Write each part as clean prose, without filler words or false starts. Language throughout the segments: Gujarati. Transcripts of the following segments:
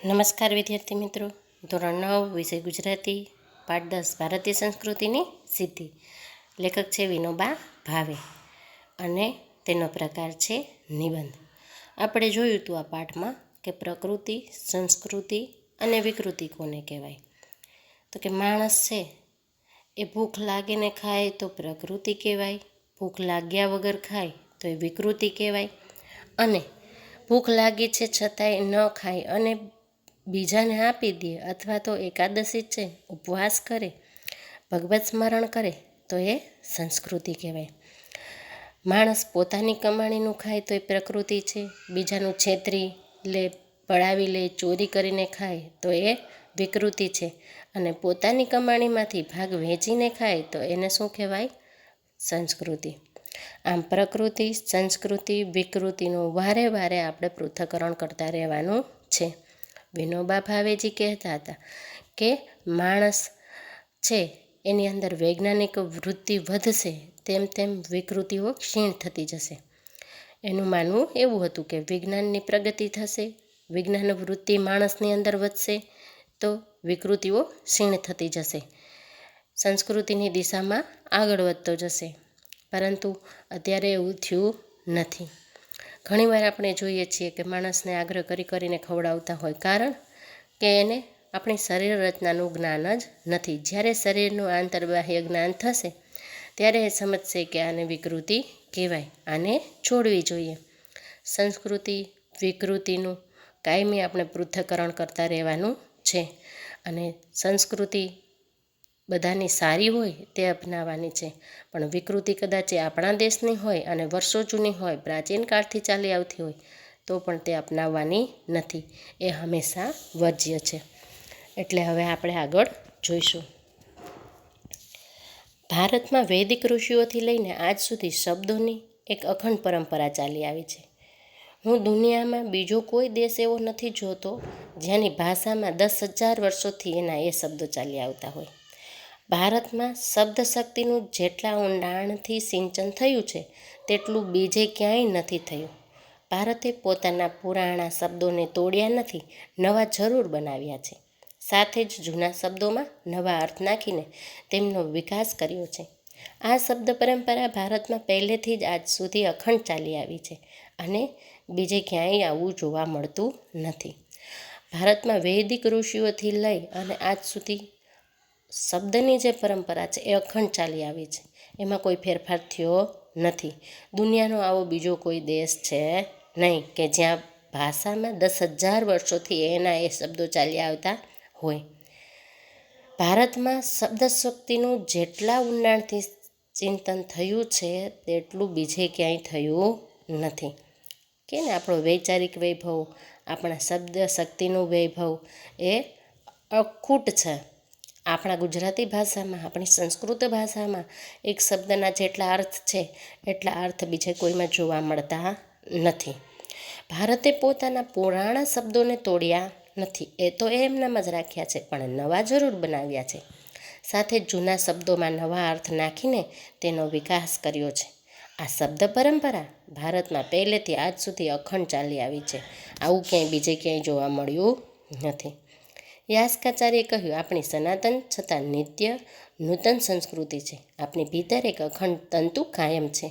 નમસ્કાર વિદ્યાર્થી મિત્રો, ધોરણ 9 વિષય ગુજરાતી, પાઠ 10 ભારતીય સંસ્કૃતિની સિદ્ધિ. લેખક છે વિનોબા ભાવે અને તેનો પ્રકાર છે નિબંધ. આપણે જોયું હતું આ પાઠમાં કે પ્રકૃતિ, સંસ્કૃતિ અને વિકૃતિ કોને કહેવાય. તો કે માણસ છે એ ભૂખ લાગીને ખાય તો પ્રકૃતિ કહેવાય, ભૂખ લાગ્યા વગર ખાય તો એ વિકૃતિ કહેવાય, અને ભૂખ લાગી છે છતાંય ન ખાય અને બીજાને આપી દે અથવા તો એકાદશી છે ઉપવાસ કરે, ભગવત સ્મરણ કરે તો એ સંસ્કૃતિ કહેવાય. માણસ પોતાની કમાણીનું ખાય તો એ પ્રકૃતિ છે, બીજાનું છેતરી લે, પડાવી લે, ચોરી કરીને ખાય તો એ વિકૃતિ છે, અને પોતાની કમાણીમાંથી ભાગ વહેંચીને ખાય તો એને શું કહેવાય? સંસ્કૃતિ. આમ પ્રકૃતિ, સંસ્કૃતિ, વિકૃતિનું વારે વારે આપણે પૃથ્થકરણ કરતા રહેવાનું છે. વિનોબા ભાવેજી કહેતા હતા કે માણસ છે એની અંદર વૈજ્ઞાનિક વૃત્તિ વધશે તેમ તેમ વિકૃતિઓ ક્ષીણ થતી જશે. એનું માનવું એવું હતું કે વિજ્ઞાનની પ્રગતિ થશે, વિજ્ઞાન વૃત્તિ માણસની અંદર વધશે તો વિકૃતિઓ ક્ષીણ થતી જશે, સંસ્કૃતિની દિશામાં આગળ વધતો જશે. પરંતુ અત્યારે એવું થયું નથી. ઘણીવાર આપણે જોઈએ છીએ કે માણસને આગ્રહ કરીને ખવડાવતા હોય, કારણ કે એને આપણી શરીર રચનાનું જ્ઞાન જ નથી. જ્યારે શરીરનું આંતરબાહ્ય જ્ઞાન થશે ત્યારે એ સમજશે કે આને વિકૃતિ કહેવાય, આને છોડવી જોઈએ. સંસ્કૃતિ, વિકૃતિનું કાયમી આપણે પૃથ્થકરણ કરતા રહેવાનું છે, અને સંસ્કૃતિ બધાની સારી હોય તે અપનાવવાની છે, પણ વિકૃતિ કદાચ એ આપણા દેશની હોય અને વર્ષો જૂની હોય, પ્રાચીન કાળથી ચાલી આવતી હોય તો પણ તે અપનાવવાની નથી. એ હંમેશા વર્જ્ય છે. એટલે હવે આપણે આગળ જોઈશું. ભારતમાં વૈદિક ઋષિઓથી લઈને આજ સુધી શબ્દોની એક અખંડ પરંપરા ચાલી આવી છે. હું દુનિયામાં બીજો કોઈ દેશ એવો નથી જોતો જેની ભાષામાં 10,000 વર્ષોથી એના એ શબ્દો ચાલી આવતા હોય. ભારતમાં શબ્દ શક્તિનું જેટલા ઊંડાણથી સિંચન થયું છે તેટલું બીજે ક્યાંય નથી થયું. ભારતે પોતાના પુરાણા શબ્દોને તોડ્યા નથી, નવા જરૂર બનાવ્યા છે. સાથે જ જૂના શબ્દોમાં નવા અર્થ નાખીને તેમનો વિકાસ કર્યો છે. આ શબ્દ પરંપરા ભારતમાં પહેલેથી જ આજ સુધી અખંડ ચાલી આવી છે અને બીજે ક્યાંય આવું જોવા મળતું નથી. ભારતમાં વૈદિક ઋષિઓથી લઈ અને આજ સુધી શબ્દની જે પરંપરા છે એ અખંડ ચાલી આવી છે, એમાં કોઈ ફેરફાર થયો નથી. દુનિયાનો આવો બીજો કોઈ દેશ છે નહીં કે જ્યાં ભાષામાં 10,000 વર્ષોથી એના એ શબ્દો ચાલી આવતા હોય. ભારતમાં શબ્દ શક્તિનું જેટલા ઊંડાણથી ચિંતન થયું છે તેટલું બીજે ક્યાંય થયું નથી. કે ને આપણો વૈચારિક વૈભવ, આપણા શબ્દ શક્તિનું વૈભવ એ અખૂટ છે. આપણા ગુજરાતી ભાષામાં, આપણી સંસ્કૃત ભાષામાં એક શબ્દના જેટલા અર્થ છે એટલા અર્થ બીજે કોઈમાં જોવા મળતા નથી. ભારતે પોતાના પુરાણા શબ્દોને તોડ્યા નથી, એ તો એમનામ જ રાખ્યા છે, પણ નવા જરૂર બનાવ્યા છે. સાથે જૂના શબ્દોમાં નવા અર્થ નાખીને તેનો વિકાસ કર્યો છે. આ શબ્દ પરંપરા ભારતમાં પહેલેથી આજ સુધી અખંડ ચાલી આવી છે. આવું ક્યાંય બીજે ક્યાંય જોવા મળ્યું નથી. યાસ્કાચાર્યે કહ્યું, આપણી સનાતન છતાં નિત્ય નૂતન સંસ્કૃતિ છે. આપણી ભીતર એક અખંડ તંતુ કાયમ છે.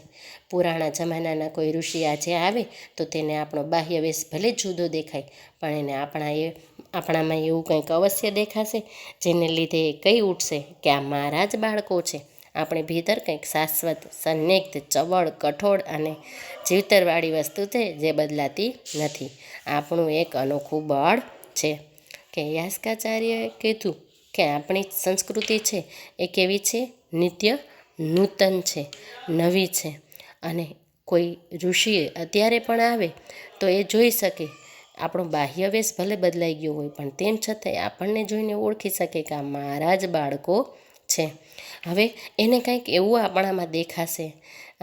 પુરાણા જમાનાના કોઈ ઋષિ આજે આવે તો તેને આપણો બાહ્ય વેશ ભલે જુદો દેખાય, પણ એને આપણામાં એવું કંઈક અવશ્ય દેખાશે જેને લીધે એ કહી ઉઠશે કે આ મારા જ બાળકો છે. આપણી ભીતર કંઈક શાશ્વત, સન્નિગ્ધ, ચવળ, કઠોળ અને જીવતરવાળી વસ્તુ છે જે બદલાતી નથી. આપણું એક અનોખું બળ છે. કે યાસ્કાચાર્યએ કીધું કે આપણી સંસ્કૃતિ છે એ કેવી છે? નિત્ય નૂતન છે, નવી છે. અને કોઈ ઋષિએ અત્યારે પણ આવે તો એ જોઈ શકે, આપણો બાહ્ય વેશ ભલે બદલાઈ ગયો હોય પણ તેમ છતાંય આપણને જોઈને ઓળખી શકે કે આ મારા જ બાળકો છે. હવે એને કંઈક એવું આપણામાં દેખાશે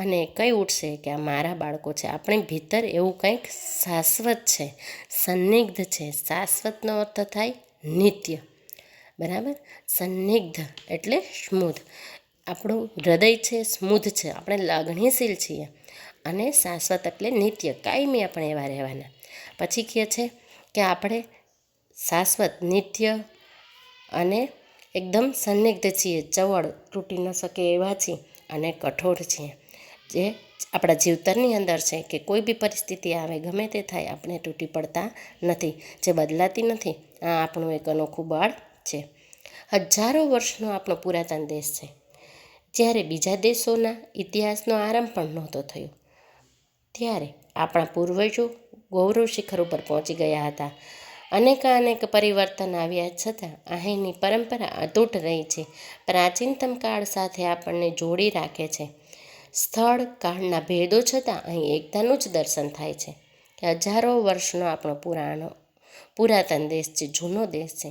અને કહી ઉઠશે કે આ મારા બાળકો છે. આપણી ભીતર એવું કંઈક શાશ્વત છે, સન્નિગ્ધ છે. શાશ્વતનો અર્થ થાય નિત્ય, બરાબર? સન્નિગ્ધ એટલે સ્મૂધ. આપણું હૃદય છે સ્મૂધ છે, આપણે લાગણીશીલ છીએ, અને શાશ્વત એટલે નિત્ય, કાયમી આપણે એવા રહેવાના. પછી કહે છે કે આપણે શાશ્વત, નિત્ય અને એકદમ સન્નિગ્ધ છીએ, ચવળ, તૂટી ન શકે એવા છીએ અને કઠોર છીએ. જે આપણા જીવતરની અંદર છે કે કોઈ બી પરિસ્થિતિ આવે, ગમે તે થાય, આપણે તૂટી પડતા નથી, જે બદલાતી નથી. આ આપણું એક અનોખું બળ છે. હજારો વર્ષનો આપણો પુરાતન દેશ છે. જ્યારે બીજા દેશોના ઇતિહાસનો આરંભ પણ નહોતો થયો, ત્યારે આપણા પૂર્વજો ગૌરવ શિખર ઉપર પહોંચી ગયા હતા. અનેક પરિવર્તન આવ્યા છતાં અહીંની પરંપરા અતૂટ રહી છે. પ્રાચીનતમ કાળ સાથે આપણને જોડી રાખે છે. સ્થળ કાળના ભેદો છતાં અહીં એકતાનું જ દર્શન થાય છે કે હજારો વર્ષનો આપણો પુરાતન દેશ છે, જૂનો દેશ છે.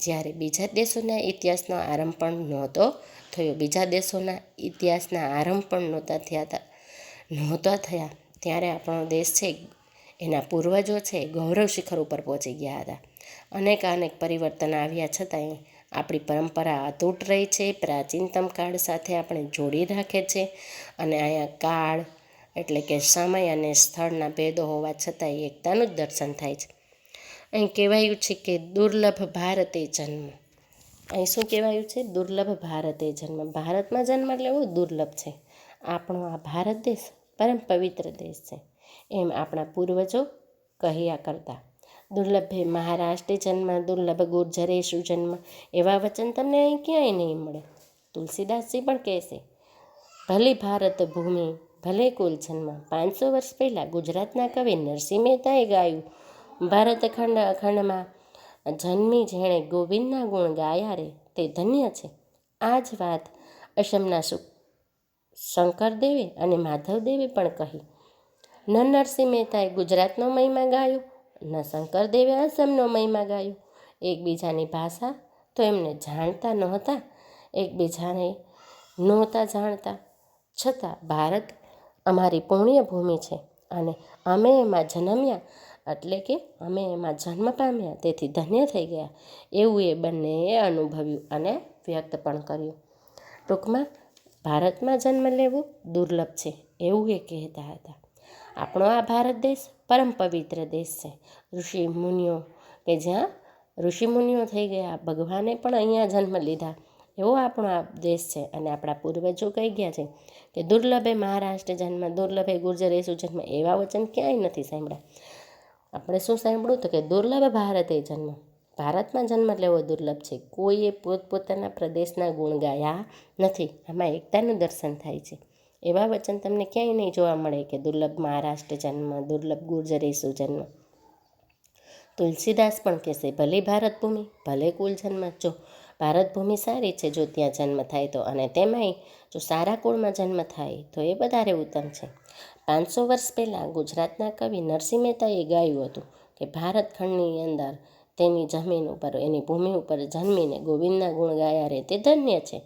જ્યારે બીજા દેશોના ઇતિહાસનો આરંભ પણ નહોતો થયો, બીજા દેશોના ઇતિહાસના આરંભ પણ નહોતા થયા, ત્યારે આપણો દેશ છે, એના પૂર્વજો છે, ગૌરવ શિખર ઉપર પહોંચી ગયા હતા. અનેક પરિવર્તન આવ્યા છતાંય આપણી પરંપરા અતૂટ રહી છે. પ્રાચીનતમ કાળ સાથે આપણે જોડી રાખે છે. અને અહીંયા કાળ એટલે કે સમય અને સ્થળના ભેદો હોવા છતાંય એકતાનું જ દર્શન થાય છે. અહીં કહેવાયું છે કે દુર્લભ ભારતે જન્મ. અહીં શું કહેવાયું છે? દુર્લભ ભારતે જન્મ. ભારતમાં જન્મ લેવો દુર્લભ છે. આપણો આ ભારત દેશ પરમ પવિત્ર દેશ છે, એમ આપણા પૂર્વજો કહ્યા કરતા. દુર્લભે મહારાષ્ટ્રે જન્મ, દુર્લભ ગુર્જરેશુ જન્મ, એવા વચન તમને અહીં ક્યાંય નહીં મળે. તુલસીદાસજી પણ કહેશે, ભલે ભારત ભૂમિ ભલે કુલ જન્મ. 500 વર્ષ પહેલાં ગુજરાતના કવિ નરસિંહ મહેતાએ ગાયું, ભારત અખંડમાં જન્મી જેણે ગોવિંદના ગુણ ગાયા રે, તે ધન્ય છે. આ જ વાત અસમના શંકરદેવે અને માધવદેવે પણ કહી. ન નરસિંહ મહેતાએ ગુજરાતનો મહિમા ગાયો, ન શંકરદેવે અસમનો મહિમા ગાયો. એકબીજાની ભાષા તો એમને જાણતા નહોતા જાણતા, છતાં ભારત અમારી પુણ્યભૂમિ છે અને અમે એમાં જન્મ્યા, એટલે કે અમે એમાં જન્મ પામ્યા, તેથી ધન્ય થઈ ગયા, એવું એ બંનેએ અનુભવ્યું અને વ્યક્ત પણ કર્યું. ટૂંકમાં ભારતમાં જન્મ લેવો દુર્લભ છે, એવું એ કહેતા હતા. આપણો આ ભારત દેશ પરમ પવિત્ર દેશ છે. જ્યાં ઋષિમુનિઓ થઈ ગયા, ભગવાને પણ અહીંયા જન્મ લીધા, એવો આપણો આ દેશ છે. અને આપણા પૂર્વજો કહી ગયા છે કે દુર્લભે મહારાષ્ટ્ર જન્મ, દુર્લભે ગુર્જરેશુ જન્મ, એવા વચન ક્યાંય નથી સાંભળ્યા. આપણે શું સાંભળ્યું? તો કે દુર્લભ ભારતે જન્મ. ભારતમાં જન્મ લેવો દુર્લભ છે. કોઈએ પોતપોતાના પ્રદેશના ગુણ ગાયા નથી. આમાં એકતાનું દર્શન થાય છે. એવા વચન તમને ક્યાંય નહીં જોવા મળે કે દુર્લભ મહારાષ્ટ્ર જન્મ, દુર્લભ ગુર્જરેશુ જન્મ. તુલસીદાસ પણ કહેશે, ભલે ભારત ભૂમિ ભલે કુલ જન્મ. જો ભારત ભૂમિ સારી છે જો ત્યાં જન્મ થાય તો, અને તેમાંય જો સારા કુળમાં જન્મ થાય તો એ વધારે ઉત્તમ છે. 500 વર્ષ પહેલાં ગુજરાતના કવિ નરસિંહ મહેતાએ ગાયું હતું કે ભારત ખંડની અંદર તેની જમીન ઉપર, એની ભૂમિ ઉપર જન્મીને ગોવિંદના ગુણ ગાયા રે, તે ધન્ય છે.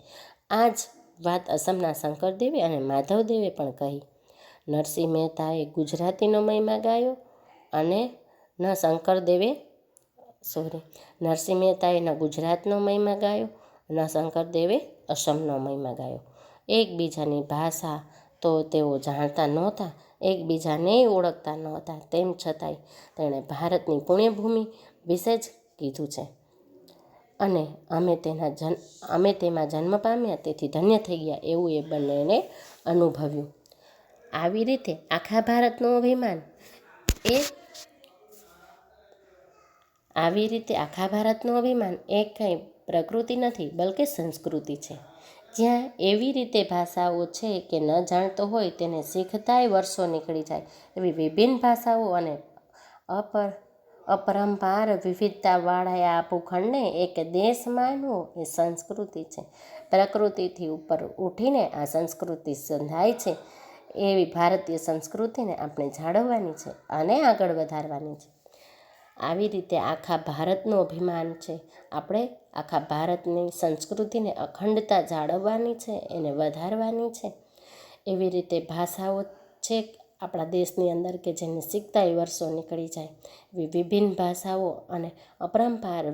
આ જ વાત અસમના શંકરદેવે અને માધવદેવે પણ કહી. નરસિંહ મહેતાએ ગુજરાતીનો મહિમા ગાયો અને નરસિંહ મહેતાએ ન ગુજરાતનો મહિમા ગાયો, ન શંકરદેવે અસમનો મહિમા ગાયો. એકબીજાની ભાષા તો તેઓ જાણતા નહોતા, એકબીજાને ઓળખતા નહોતા, તેમ છતાંય તેણે ભારતની પુણ્યભૂમિ વિશે જ કીધું છે. અને અમે તેમાં જન્મ પામ્યા, તેથી ધન્ય થઈ ગયા, એવું એ બંનેને અનુભવ્યું. આવી રીતે આખા ભારતનું અભિમાન એ કંઈ પ્રકૃતિ નથી, બલકે સંસ્કૃતિ છે. જ્યાં એવી રીતે ભાષાઓ છે કે ન જાણતો હોય તેને શીખતાય વર્ષો નીકળી જાય, એવી વિભિન્ન ભાષાઓ અને અપરંપાર વિવિધતાવાળા આ ભૂખંડને એક દેશ માનવો એ સંસ્કૃતિ છે. પ્રકૃતિથી ઉપર ઉઠીને આ સંસ્કૃતિ સંધાય છે. એવી ભારતીય સંસ્કૃતિને આપણે જાળવવાની છે અને આગળ વધારવાની છે. આવી રીતે આખા ભારતનું અભિમાન છે. આપણે આખા ભારતની સંસ્કૃતિને અખંડતા જાળવવાની છે, એને વધારવાની છે. એવી રીતે ભાષાઓ છે આપણા દેશની અંદર કે જેને શીખતાય વર્ષો નીકળી જાય, એવી વિભિન્ન ભાષાઓ અને અપરંપાર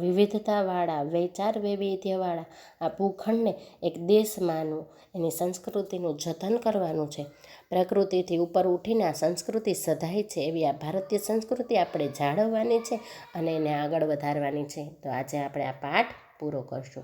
વિવિધતાવાળા, વિચાર વૈવિધ્યવાળા આ ભૂખંડને એક દેશ માનવું, એની સંસ્કૃતિનું જતન કરવાનું છે. પ્રકૃતિથી ઉપર ઉઠીને આ સંસ્કૃતિ સધાય છે, એવી આ ભારતીય સંસ્કૃતિ આપણે જાળવવાની છે અને એને આગળ વધારવાની છે. તો આજે આપણે આ પાઠ પૂરો કરશું.